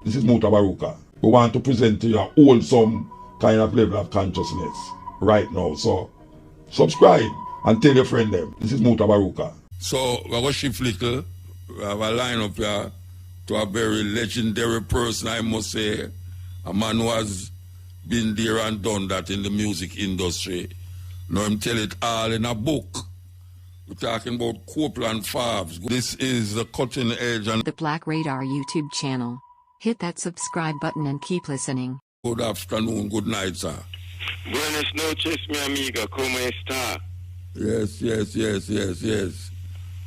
This is Mutabaruka. We want to present to you a wholesome kind of level of consciousness right now. So subscribe and tell your friend them. This is Mutabaruka. So we're going to shift little. We have a line up here to a very legendary person, I must say. A man who has been there and done that in the music industry. Now him tell it all in a book. We're talking about Copeland Forbes. This is the cutting edge and the Blackradar YouTube channel. Hit that subscribe button and keep listening. Good afternoon, good night, sir. Buenas noches, mi amiga. ¿Cómo está? Yes.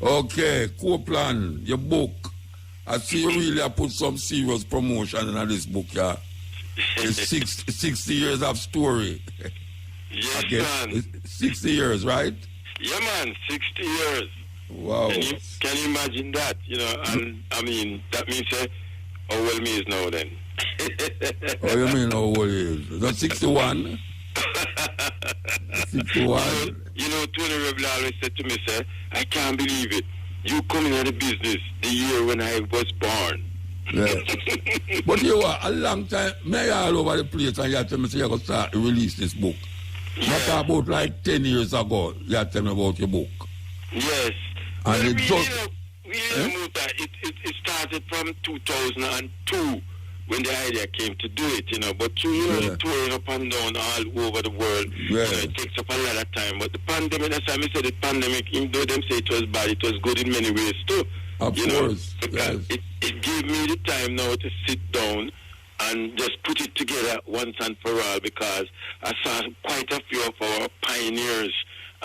Okay, Copeland, your book. I see you really have put some serious promotion in this book, yeah. It's 60 years of story. Yes, man. 60 years, right? Yeah, man, 60 years. Wow. Can you imagine that? You know, and I mean, that means how old me is now then. Oh, you mean how old he is? Is that 61? 61. You know, Tony Rebel always said to me, sir, I can't believe it. You come into the business the year when I was born. Yeah. But you are a long time, me all over the place, and you tell me, say you're going to start to release this book. Yeah. Not about like 10 years ago, you tell me about your book. Yes. And well, it just... Muta, it started from 2002 when the idea came to do it, you know. But touring up and down all over the world, you know, it takes up a lot of time. But the pandemic, that's why I said the pandemic, even though them say it was bad, it was good in many ways too. Of course. Because it gave me the time now to sit down and just put it together once and for all, because I saw quite a few of our pioneers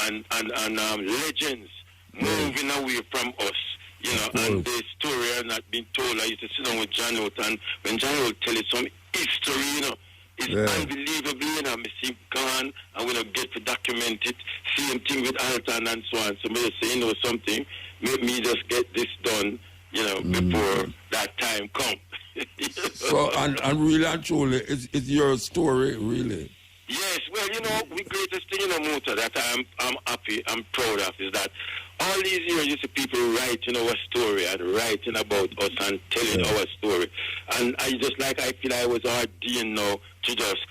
and legends moving away from us, you know, and the story are not being told. I used to sit down with John Holt, and when John Holt tell you some history, you know, it's unbelievable, you know, I see gone, and we don't get to document it. Same thing with Alton and so on. So me just say, you know, something, make me just get this done, you know, before that time come. So, and really and truly, it's your story, really? Yes, well, you know, the greatest thing in the motor that I'm happy, I'm proud of is that all these years you see people writing our story and writing about us and telling our story. And I just like, I feel I was ordained now to just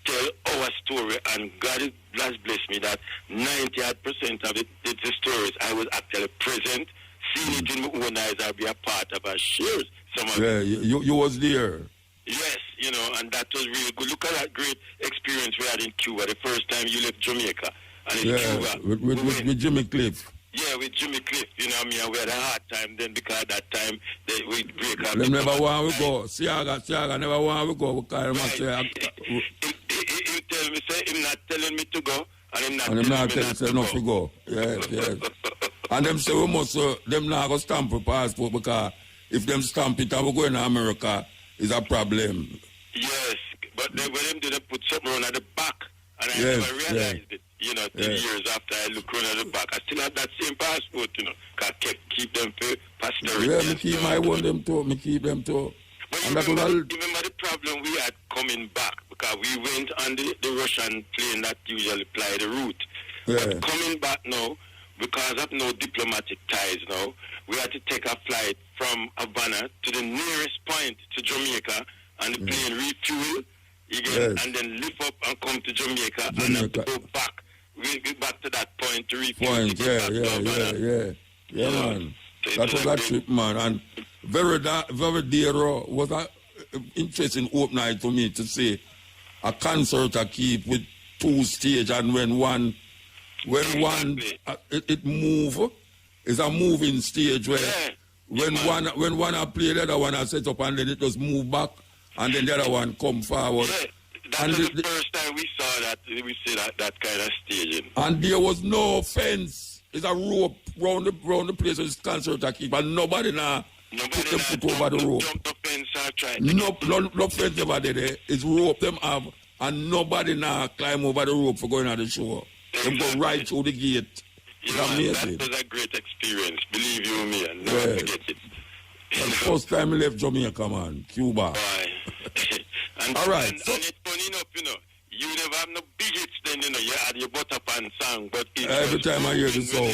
tell our story, and God has blessed me that 90% of the stories I was actually present, seeing it in my own eyes, I'll be a part of, I share some of it. You was there. Yes, you know, and that was really good. Look at that great experience we had in Cuba, the first time you left Jamaica. And in Cuba. With Jimmy Cliff. Yeah, with Jimmy Cliff, you know what I mean? And we had a hard time then, because at that time, we break up. Them never want to go. Siaga never want to go. Because he tell me, say, him not telling me to go, and him not telling me to not to go. Yes. And them say, we must, them not go stamp a passport, because if them stamp it and we go in America, is a problem. Yes, but when them did put something on at the back, and I never realized it, you know, 10 years after I look around at the back. I still have that same passport, you know, because I keep them for posterity. Yeah, me keep my one them too, But you remember the problem we had coming back, because we went on the Russian plane that usually fly the route. But coming back now, because of no diplomatic ties now, we had to take a flight from Havana to the nearest point to Jamaica, and the plane refuel again, and then lift up and come to Jamaica. And have to go back. We get back to that point to refuel. Yeah, man. That was a trip, man. And very dear was an interesting open night for me to see a concert I keep with two stages, and when one it move, it's a moving stage where when one I play, the other one I set up, and then it just move back, and then the other one come forward. That was the first time we saw that, that kind of staging. And there was no fence. It's a rope round the place where this concert I keep, and nobody now put them foot over the rope. Jump the fence or try no fence over there. It's rope them have, and nobody now climb over the rope for going on the show. Them go right through the gate. You know, that was a great experience, believe you me, and never forget it. The first time I left Jamaica, man, Cuba. All right. And it's funny enough, you know, you never have no big hits then, you know, you had your Butterpan song, but every time I hear the song,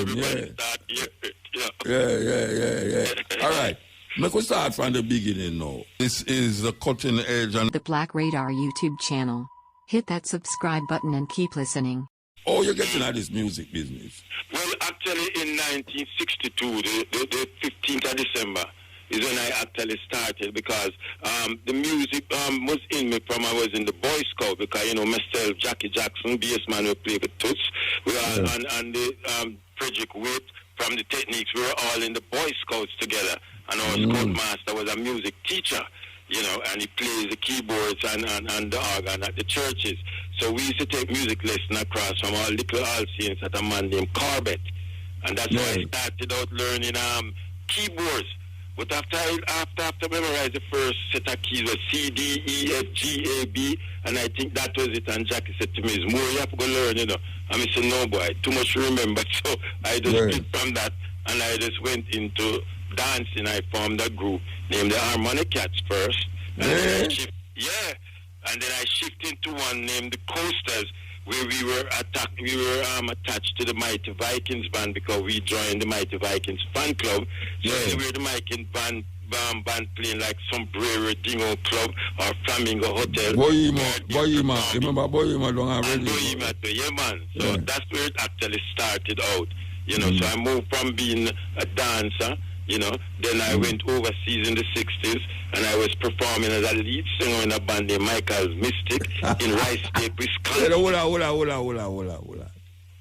All right. Make we start from the beginning now. This is the cutting edge and The Black Radar YouTube channel. Hit that subscribe button and keep listening. oh, you're getting at this music business. Well, actually, in 1962, the 15th of December, is when I actually started because the music was in me from I was in the Boy Scout because, you know, myself, Jackie Jackson, bass man, we play with Toots, and the Frederick Witt from the Techniques, we were all in the Boy Scouts together. And our scoutmaster was a music teacher, you know, and he plays the keyboards and the organ at the churches. So we used to take music lessons across from our little Alcians at a man named Corbett. And that's why I started out learning keyboards. But after memorize the first set of keys was C, D, E, F, G, A, B, and I think that was it. And Jackie said to me, "It's more you have to go learn, you know." And I said, "No, boy, too much to remember." So I just quit from that, and I just went into dancing. I formed a group named the Harmonic Cats first, and then and then I shifted to one named the Coasters, where we were attached to the Mighty Vikings band because we joined the Mighty Vikings fan club. So we were the Mighty band playing like Sombrero Dingo Club or Flamingo Hotel. Boyima, remember Boyima don't have radio? Boyima, yeah, man. So that's where it actually started out. You know, so I moved from being a dancer, you know, then I went overseas in the 60s and I was performing as a lead singer in a band named Michael's Mystic in Rice Lake, Wisconsin. Hold on.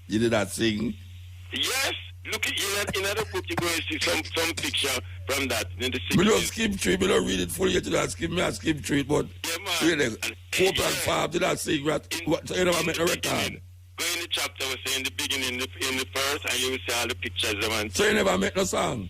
You did that sing? Yes. Look at in the book, you're going to see some picture from that in the 60s. We don't skip through it, we don't read it fully yet. I skip through it, but really, Copeland Forbes did that sing, what, so you never make a record? Go in the chapter, we say in the beginning, in the first, and you will see all the pictures. So you never make no song?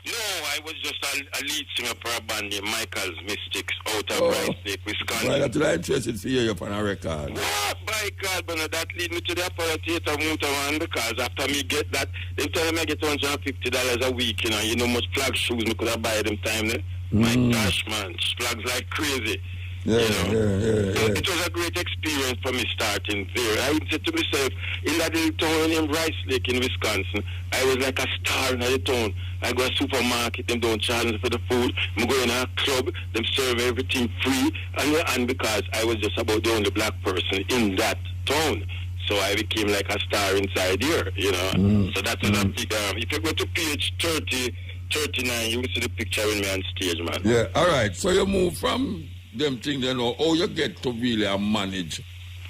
No, I was just a lead singer for a band named Michael's Mystics out of Rice Lake, Wisconsin. Well, that's what I'm interested to hear you on a record. What? By God, but that lead me to the Apollo Theater Muta, because after me get that, they tell me I get $150 a week, you know much flag shoes me could have buy them time there. My gosh, man, flags like crazy. Yeah. It was a great experience for me starting there. I said to myself, in that little town named Rice Lake in Wisconsin, I was like a star in the town. I go to a supermarket, them don't charge me for the food. I go in a club, them serve everything free. And because I was just about the only black person in that town. So I became like a star inside here, you know. So that was a big, if you go to page 39, you will see the picture with me on stage, man. Yeah, all right. So you move from them things, you know, how you get to really manage.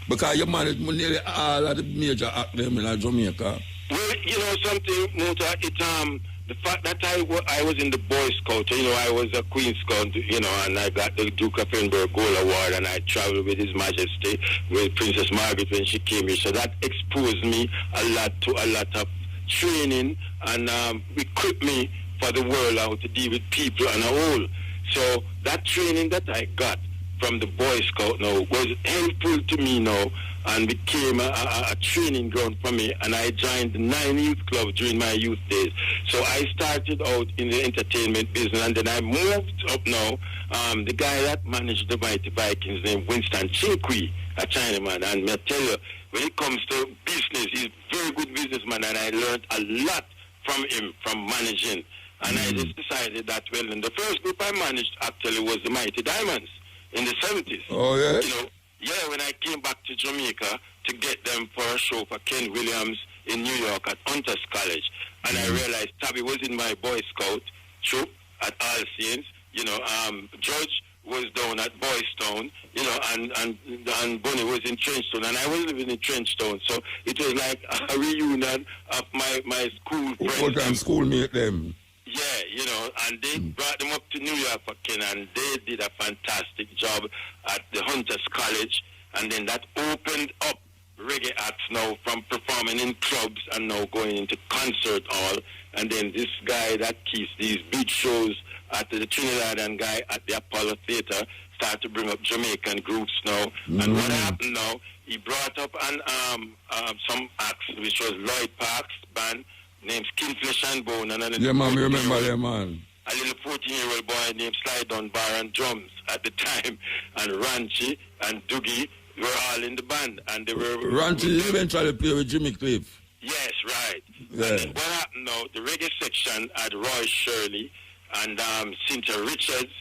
Because you manage nearly all of the major actors in Jamaica. Well, you know something, Muta, the fact that I was in the Boy Scout, you know, I was a Queen Scout, you know, and I got the Duke of Edinburgh Gold Award, and I traveled with His Majesty, with Princess Margaret when she came here. So that exposed me a lot of training and equipped me for the world, how to deal with people and a whole. So that training that I got from the Boy Scout now was helpful to me now and became a training ground for me, and I joined 9 youth clubs during my youth days. So I started out in the entertainment business, and then I moved up now. The guy that managed the Mighty Vikings named Winston Chinqui, a Chinaman, and I tell you, when it comes to business, he's a very good businessman, and I learned a lot from him, from managing. And I just decided that, well, and the first group I managed actually was the Mighty Diamonds in the 70s. Oh, yeah? You know, yeah, when I came back to Jamaica to get them for a show for Ken Williams in New York at Hunters College. And I realized Tabby was in my Boy Scout troop at All Saints. You know, George was down at Boys Town, you know, and Bonnie was in Trenchtown, and I was living in Trenchtown. So it was like a reunion of my school friends. Full-time schoolmate them. Yeah, you know, and they brought them up to New York for Ken, and they did a fantastic job at the Hunters College, and then that opened up reggae acts now from performing in clubs and now going into concert hall. And then this guy that keeps these big shows at the Trinidadian guy at the Apollo Theater started to bring up Jamaican groups now. And what happened now, he brought up some acts, which was Lloyd Park's band, named Skinflesh and Bone. And yeah, man, I remember that, man. A little 14-year-old boy named Slide on Bar and Drums at the time. And Ranchi and Doogie were all in the band. And they were... Ranchi eventually played with Jimmy Cliff. Yes, right. Yeah. And then what happened now, the reggae section had Roy Shirley and Cynthia Richards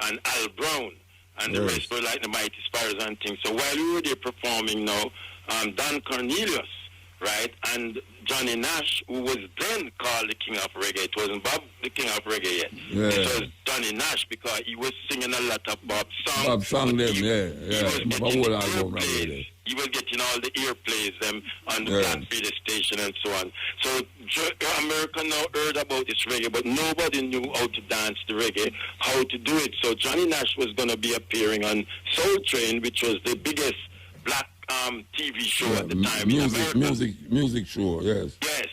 and Al Brown, and the rest were like the Mighty Sparrows and things. So while we were there performing now, Don Cornelius, right, and Johnny Nash, who was then called the King of Reggae. It wasn't Bob the King of Reggae yet. Yeah. It was Johnny Nash because he was singing a lot of Bob's songs. Bob sang them, yeah. He was getting the airplays. He was getting all the airplays them on the Black Radio station and so on. So America now heard about this reggae, but nobody knew how to dance the reggae, how to do it. So Johnny Nash was going to be appearing on Soul Train, which was the biggest black TV show at the time. Music show, yes. Yes,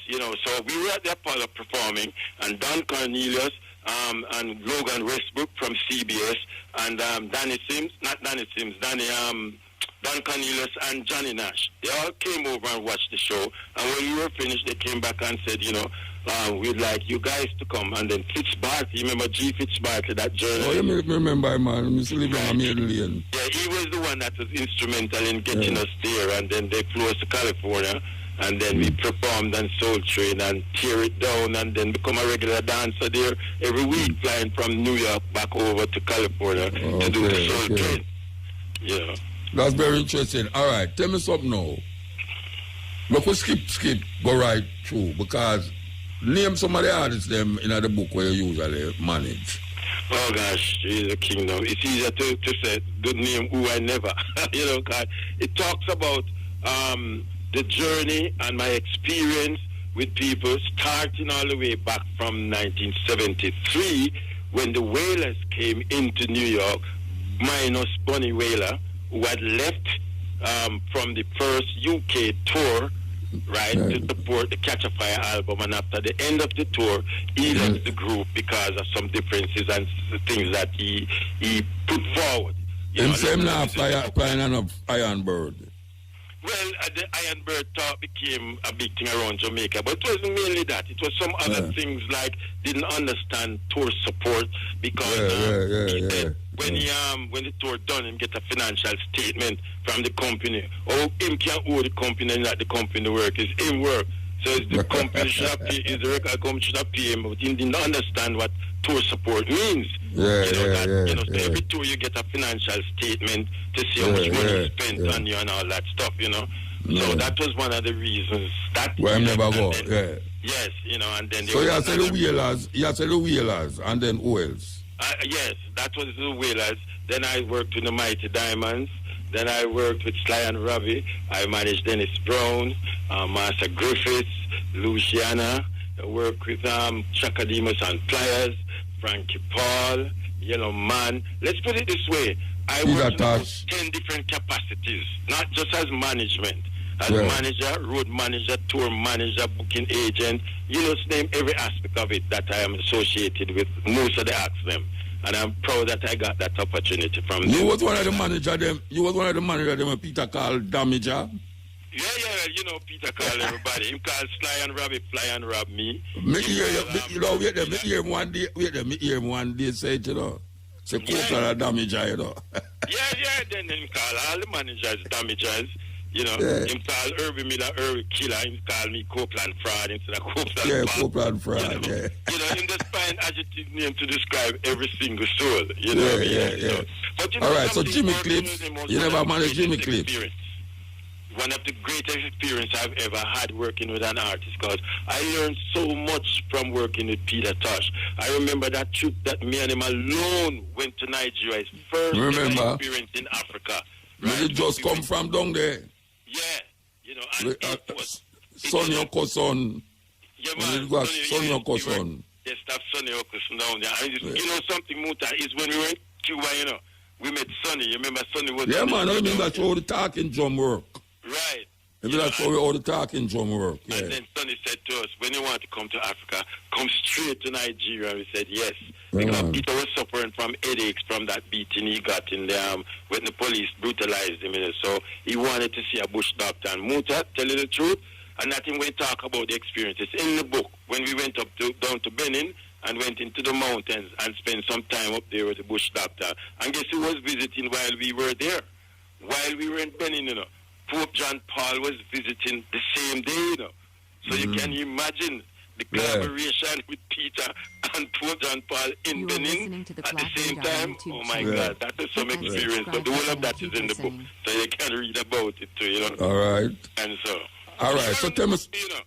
so we were at the Apollo performing, and Don Cornelius and Logan Westbrook from CBS, and Don Cornelius and Johnny Nash. They all came over and watched the show, and when we were finished, they came back and said, we'd like you guys to come. And then Fitzbartley, remember G. Fitzbartley, that journalist? Oh, you remember, man. I'm still living on Middle Lane. Yeah, he was the one that was instrumental in getting us there, and then they flew us to California, and then we performed on Soul Train and tear it down, and then become a regular dancer there every week, flying from New York back over to California to do the Soul Train. Yeah. That's very interesting. All right, tell me something now. Look, we skip, go right through, because name some of the artists them in the book where you usually manage. Oh gosh, he's a king now. It's easier to say the name who I never. Because it talks about the journey and my experience with people starting all the way back from 1973 when the Wailers came into New York, minus Bunny Wailer, who had left from the first UK tour, right, to support the Catch a Fire album, and after the end of the tour, he left the group because of some differences and things that he put forward. Same now flying on an Iron Bird. Well, the Iron Bird talk became a big thing around Jamaica, but it wasn't mainly that. It was some other things like didn't understand tour support because when the tour done, him get a financial statement from the company. Oh, him can't owe the company and not the company work. It's him work. So it's the company should have pay, the record company should have pay him, but he didn't understand what tour support means. So every tour you get a financial statement to see how much money you spent on you and all that stuff, So that was one of the reasons that I never go. Yes, and then so you said the Wheelers, and then who else? Yes, that was the Wailers. Then I worked with the Mighty Diamonds. Then I worked with Sly and Robbie. I managed Dennis Brown, Master Griffiths, Luciana. I worked with Chakademus and Pliers, Frankie Paul, Yellow Man. Let's put it this way. I worked in 10 different capacities, not just as management. As manager, road manager, tour manager, booking agent, name every aspect of it that I am associated with most of the acts them. And I'm proud that I got that opportunity from them. You was one of the manager them when Peter called Damager? Yeah, Peter called everybody. He called Sly and Robbie, Fly and Rob me. Me hear him one day say, say Copeland Damager, Yeah, then he called all the managers Damagers. Him call Irving Miller, Irving Killer. Him call me Copeland Fraud instead of Copeland Fraud. Copeland Fraud, him just find adjective name to describe every single soul, But all right, so Jimmy Clips, you never managed Jimmy Clips. One of the greatest experiences I've ever had working with an artist, because I learned so much from working with Peter Tosh. I remember that trip that me and him alone went to Nigeria, his first experience in Africa. Right? You just come from down there. Yeah, and Sonny Okoson. Yeah, man. Sonny Okoson. Yes, that's Sonny Okoson down there. And something, Muta, is when we were in Cuba, we met Sonny. You remember Sonny was... Yeah, man, I remember that's how the talking drum work. Right. Maybe that's how all the talking drum work. Yeah. And then Sonny said to us, when you want to come to Africa, come straight to Nigeria. And we said yes. Yeah, because Peter was suffering from headaches from that beating he got in the when the police brutalized him. So he wanted to see a bush doctor. And Muta, tell you the truth, and that him when talk about the experiences in the book. When we went down to Benin and went into the mountains and spent some time up there with the bush doctor. And guess who was visiting while we were there? While we were in Benin, Pope John Paul was visiting the same day, So you can imagine the collaboration with Peter and Paul John Paul in Benin to the at the same Blackradar time. YouTube Oh my channel. God, that is some experience. But the whole of that is in the book, so you can read about it too, you know. All right. And so. All right. So tell me. You know.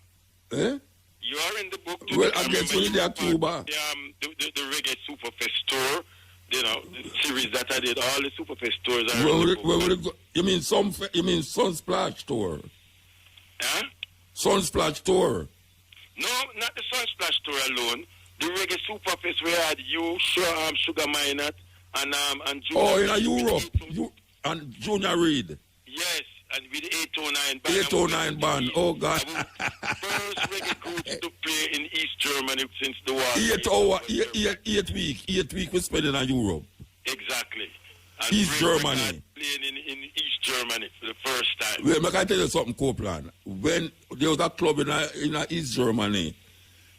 Eh? You are in the book too. Well, I guess when you're Cuba. The Reggae Superfest tour, you know, the series that I did, all the Superfest tours are Where in the would book. it go? You mean Sunsplash tour? Huh? Sunsplash tour. No, not the Sunsplash tour alone. The Reggae Superfest where I had you, Sugar Minot, and Junior. Oh, in Reid. Europe. And Junior Reid. Yes, and with the 809 band. 809 band. Oh, God. First reggae group to play in East Germany since the war. 8 week we spent in Europe. Exactly. And East Germany. Playing in East Germany for the first time. Well, I can tell you something, Copeland. When there was a club in East Germany,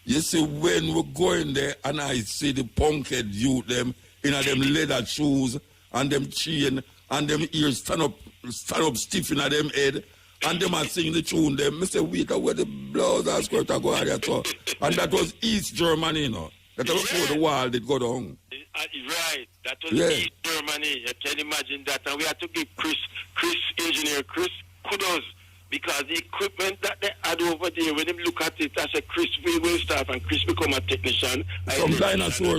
you see, when we go in there and I see the punkhead youth, them in them leather shoes and them chain and them ears stand up stiff in them head, and them are singing the tune, them, I say, wait, where the blouse and skirt are going there, so. And that was East Germany, you know. That was before the wall did go down. Right, that was Yeah. East Germany. You can imagine that. And we had to give engineer Chris, kudos. Because the equipment that they had over there, when they look at it, I said, Chris, we will start, and Chris become a technician. Some dinosaur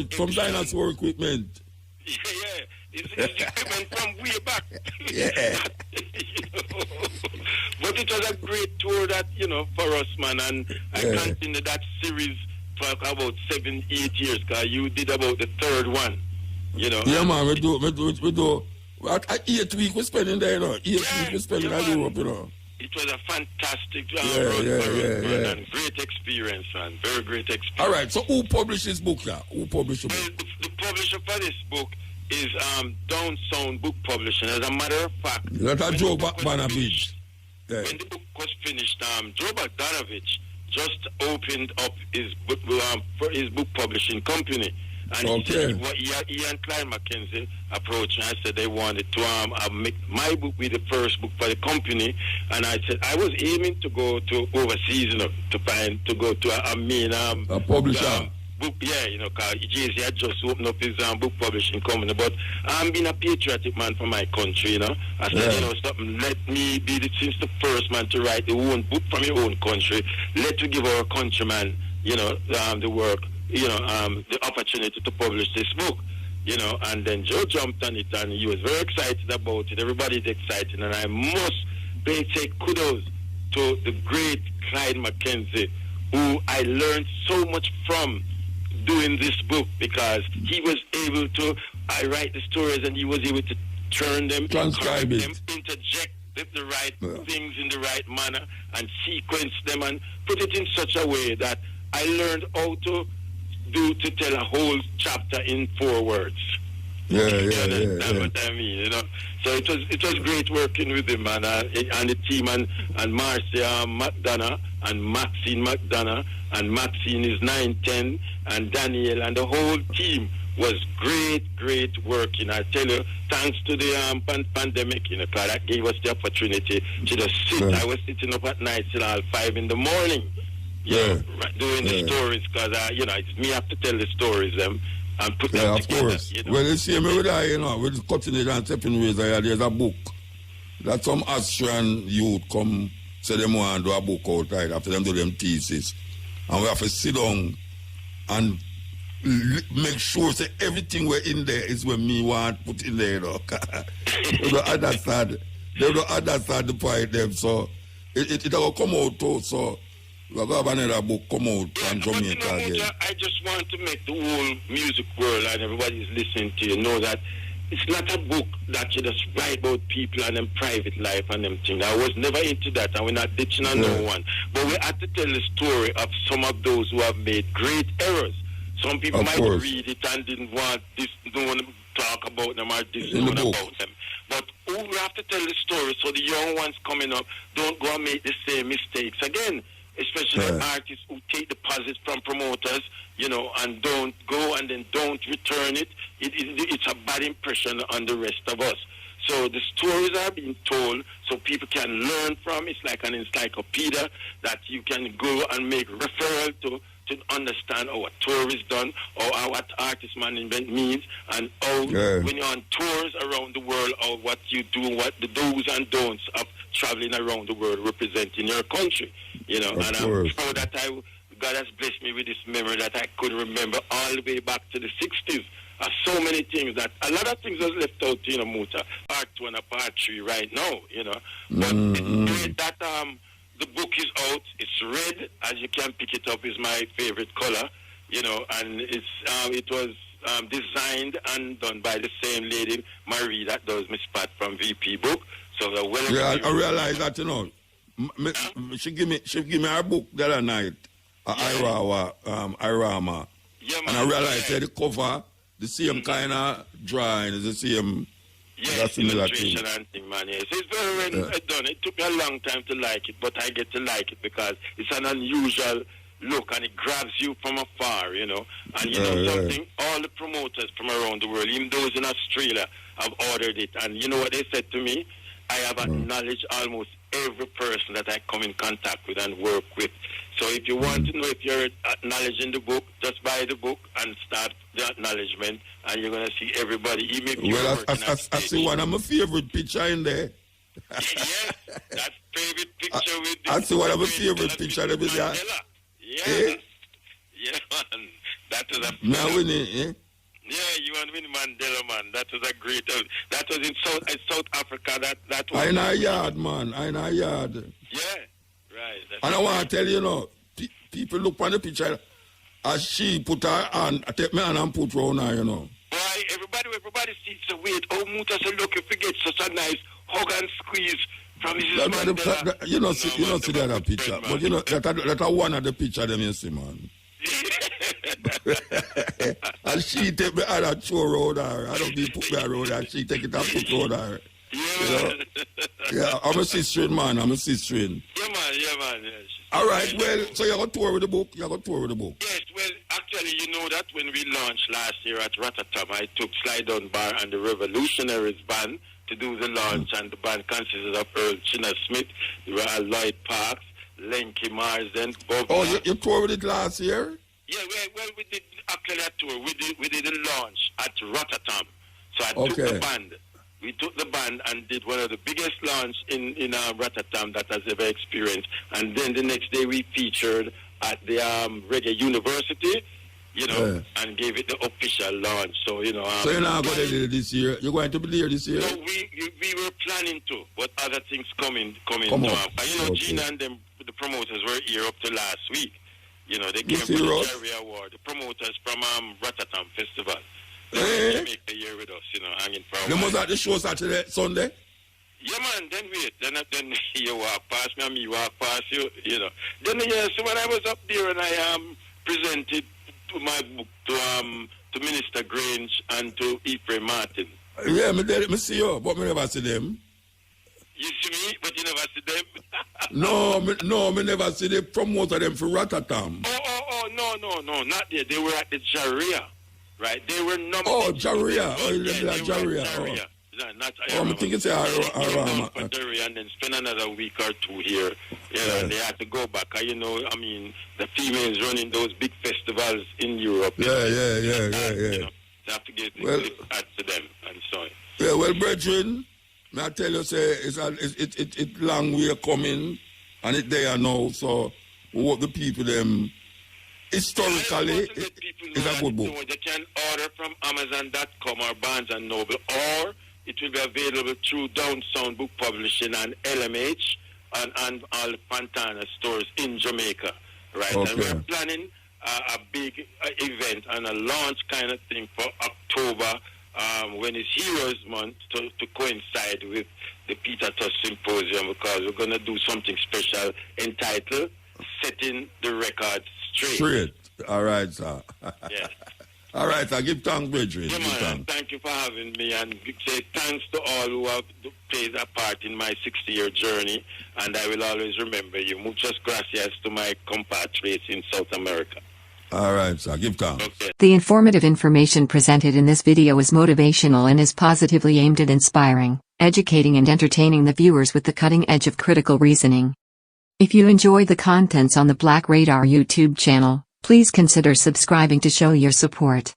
equipment. Yeah. It's equipment from way back. Yeah. But it was a great tour that, you know, for us, man. And I continued that series for about 7-8 years, because you did about the third one, you know. Yeah, man, we do. At 8 weeks we spend in there, you know. 8 weeks we spend in Europe, you know. It was a fantastic run and great experience, man. Very great experience. All right, so who published this book now? Who published the book? Well, the publisher for this book is Down Sound Book Publishing. As a matter of fact, That's a Joe Bogdanovich. Yeah. When the book was finished, Joe Bogdanovich just opened up his book for his book publishing company. And he said he and Clyde Mackenzie approached me. I said they wanted to make my book be the first book for the company. And I said I was aiming to go to overseas, you know, to go to a main a publisher. Book, yeah, you know, because Jay-Z had just opened up his book publishing company. But I'm being a patriotic man for my country, you know. I said, you know, something, let me be since the first man to write the own book from your own country. Let me give our countryman, you know, the work, you know, the opportunity to publish this book, you know. And then Joe jumped on it, and he was very excited about it. Everybody's excited, and I must say kudos to the great Clyde Mackenzie, who I learned so much from doing this book, because he was able to, I write the stories and he was able to turn them, transcribe it, interject the right things in the right manner and sequence them and put it in such a way that I learned how to tell a whole chapter in 4 words. Yeah. What I mean, you know. So it was great working with him and the team and Marcia McDonough and Maxine McDonough, and Maxine is 910, and Daniel and the whole team was great working. I tell you, thanks to the pandemic, you know, because that gave us the opportunity to just sit. I was sitting up at night till 5 in the morning, you know, doing the stories, because you know, it's me have to tell the stories and put them together. Of course. You know? Well, you see me with that, you know, with cutting it and stepping ways, there's a book that some Austrian youth come say they want to do a book out, right, after them do them thesis. And we have to sit down and make sure say everything we're in there is what me want put in there, you know. They don't understand the point them, so it will come out too, so we're going to have another book come out from Jamaica again. I just want to make the whole music world and everybody who's listening to you know that it's not a book that you just write about people and them private life and them things. I was never into that, and we're not ditching on no one. But we have to tell the story of some of those who have made great errors. Some people might read it and didn't want this, don't want to talk about them or this, don't about them. But we have to tell the story so the young ones coming up don't go and make the same mistakes again. Especially artists who take deposits from promoters, you know, and don't go and then don't return it. It's a bad impression on the rest of us. So the stories are being told so people can learn from. It's like an encyclopedia that you can go and make referral to to understand how a tour is done, or how what artist management means, and how when you're on tours around the world, or what you do, what the do's and don'ts of traveling around the world representing your country. You know, and I'm proud that God has blessed me with this memory that I could remember all the way back to the 60s. So many things that a lot of things was left out, you know, Muta. Part 2 and part 3 right now, you know. But it's great that the book is out. It's red, as you can pick it up. Is my favorite color, you know, and it was designed and done by the same lady, Marie, that does Miss Pat from VP Book. So I realize that, you know, she give me her book the other night, Irama. Yeah, man, and I realized that the cover, the same kind of drawing, is the same. Yes, illustration and thing, man. Yes, it's very well done. It took me a long time to like it, but I get to like it because it's an unusual look and it grabs you from afar, you know. And you know something, all the promoters from around the world, even those in Australia, have ordered it. And you know what they said to me? I have acknowledged almost every person that I come in contact with and work with. So if you want to know if you're acknowledging the book, just buy the book and start the acknowledgement, and you're going to see everybody. Even if you're I see one of my favorite picture in there. Yes, that favorite picture with the... I see one of my favorite picture there. Yes. Yeah, man. That was a... Now winning, Yeah, you want Winnie Mandela, man. That was a great... that was in South Africa. That was... In our yard, man. In our yard. Yeah, right. And I want to tell you, you know, people look on the picture as she put her hand, I take my hand and put her on her, you know. Why, everybody sees the weight. Oh, Muta said, look, if you get such a nice hug and squeeze from Mrs. Mandela. You know, see the other picture. But you know, that one of the picture them you see, man. And she take me out and throw around her. I don't need to put me around her. She take it and put around her. Yeah, you know? Yeah, I'm a sister, man. I'm a sister. Yeah, man. Yeah. All right, well, so you got to tour with the book? Yes, well, actually, you know that when we launched last year at Rotterdam, I took Slide On Bar and the Revolutionaries Band to do the launch, and the band consisted of Earl Chinna Smith, Lloyd Parks, Lenky Marsden, Bob. Oh, you toured with it last year? Yeah, well, we did actually a tour. We did a launch at Rotterdam. So I took the band. We took the band and did one of the biggest launch in Rotterdam that has ever experienced. And then the next day we featured at the Reggae University, you know, and gave it the official launch. So, you know... so you're not going to do it this year? You're going to be there this year? No, we were planning to, but other things come in. And, you know, Gina and them, the promoters were here up to last week. You know, they came for the Jerry Award. The promoters from Rotterdam Festival. They were in Jamaica here with us, you know, hanging for a while. They must have the show Saturday, Sunday? Yeah, man, then wait. Then you walk past me and me walk past you, you know. Then, so when I was up there and I presented my book to Minister Grange and to Ephraim Martin. Yeah, me see you, but me never see them. You see me, but you never see them? No, me never see the promoter them for Rotterdam. No, not there. They were at the Jaria, right? They were number... Oh, Jaria. Jaria. I'm thinking it's Arama. And then spend another week or two here. And they had to go back. You know, I mean, the females running those big festivals in Europe. Yeah. You know, they have to get add to them and so on. Yeah, well, brethren, I tell you, say it's long way coming, and it's there now. So what the people them historically is a good book. They can order from Amazon.com or Barnes and Noble, or it will be available through Down Sound Book Publishing and LMH and all Fontana stores in Jamaica, right? Okay. And we're planning a big event and a launch kind of thing for October. When it's Heroes Month, to coincide with the Peter Tosh Symposium, because we're going to do something special entitled Setting the Record Straight. All right, sir. Yes. All right, sir. Give thanks, brethren. Yeah, man, thank you for having me, and say thanks to all who have played a part in my 60-year journey, and I will always remember you. Muchas gracias to my compatriots in South America. All right, sir. Give thanks. Okay. The informative information presented in this video is motivational and is positively aimed at inspiring, educating and entertaining the viewers with the cutting edge of critical reasoning. If you enjoy the contents on the Black Radar YouTube channel, Please consider subscribing to show your support.